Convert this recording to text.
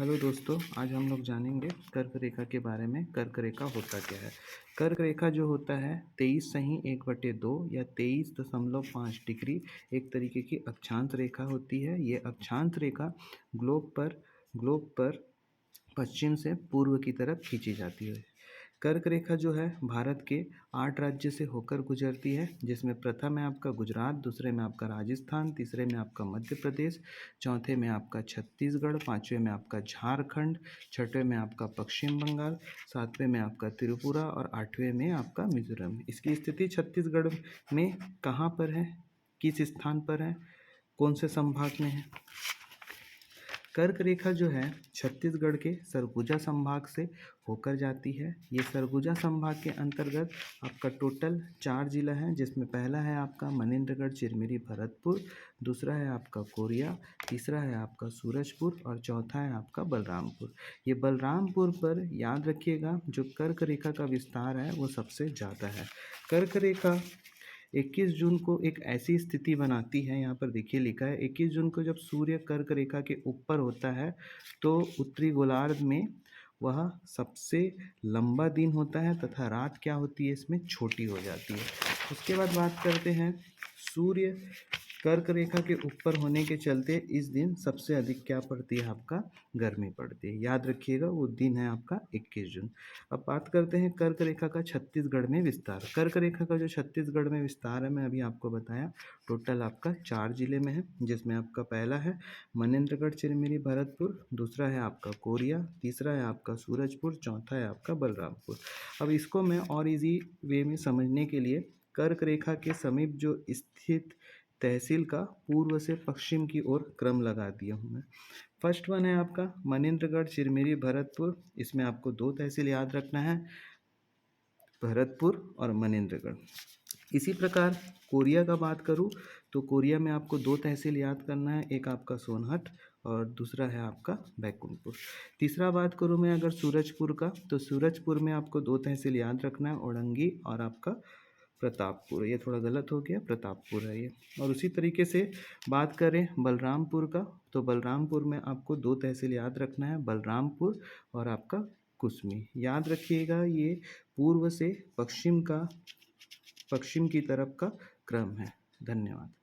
Hello दोस्तों, आज हम लोग जानेंगे कर्क रेखा के बारे में। कर्क रेखा होता क्या है? कर्क रेखा जो होता है 23 सही 1/2 या 23.5 डिग्री एक तरीके की अक्षांश रेखा होती है। ये अक्षांश रेखा ग्लोब पर पश्चिम से पूर्व की तरफ खींची जाती है। कर्क रेखा जो है भारत के 8 राज्य से होकर गुजरती है, जिसमें प्रथम है आपका गुजरात, दूसरे में आपका राजस्थान, तीसरे में आपका मध्य प्रदेश, चौथे में आपका छत्तीसगढ़, पाँचवें में आपका झारखंड, छठवें में आपका पश्चिम बंगाल, सातवें में आपका त्रिपुरा और आठवें में आपका मिजोरम। इसकी स्थिति छत्तीसगढ़ में कहाँ पर है, किस स्थान पर है, कौन से संभाग में है? कर्क रेखा जो है छत्तीसगढ़ के सरगुजा संभाग से होकर जाती है। ये सरगुजा संभाग के अंतर्गत आपका टोटल 4 जिला है, जिसमें पहला है आपका मनेन्द्रगढ़, चिरमिरी, भरतपुर, दूसरा है आपका कोरिया, तीसरा है आपका सूरजपुर और चौथा है आपका बलरामपुर। ये बलरामपुर पर याद रखिएगा, जो कर्क रेखा का विस्तार है वो सबसे ज़्यादा है। कर्क रेखा 21 जून को एक ऐसी स्थिति बनाती है, यहाँ पर देखिए लिखा है 21 जून को जब सूर्य कर्क रेखा के ऊपर होता है तो उत्तरी गोलार्ध में वह सबसे लंबा दिन होता है तथा रात क्या होती है इसमें छोटी हो जाती है। उसके बाद बात करते हैं सूर्य कर्क रेखा के ऊपर होने के चलते इस दिन सबसे अधिक क्या पड़ती है, आपका गर्मी पड़ती है। याद रखिएगा वो दिन है आपका 21 जून। अब बात करते हैं कर्क रेखा का छत्तीसगढ़ में विस्तार। कर्क रेखा का जो छत्तीसगढ़ में विस्तार है, मैं अभी आपको बताया, टोटल आपका 4 जिले में है, जिसमें आपका पहला है मनेन्द्रगढ़, चिरमिरी, भरतपुर, दूसरा है आपका कोरिया, तीसरा है आपका सूरजपुर, चौथा है आपका बलरामपुर। अब इसको मैं और इजी वे में समझने के लिए कर्क रेखा के समीप जो स्थित तहसील का पूर्व से पश्चिम की ओर क्रम लगा दिया हूँ मैं। फर्स्ट वन है आपका मनेन्द्रगढ़, चिरमिरी, भरतपुर। इसमें आपको 2 तहसील याद रखना है, भरतपुर और मनेन्द्रगढ़। इसी प्रकार कोरिया का बात करूँ तो कोरिया में आपको 2 तहसील याद करना है, एक आपका सोनहट और दूसरा है आपका बैकुंठपुर। तीसरा बात करूँ मैं अगर सूरजपुर का, तो सूरजपुर में आपको 2 तहसील याद रखना है, ओडंगी और आपका प्रतापपुर। ये थोड़ा गलत हो गया, प्रतापपुर है ये। और उसी तरीके से बात करें बलरामपुर का, तो बलरामपुर में आपको 2 तहसील याद रखना है, बलरामपुर और आपका कुसमी। याद रखिएगा ये पूर्व से पश्चिम की तरफ का क्रम है। धन्यवाद।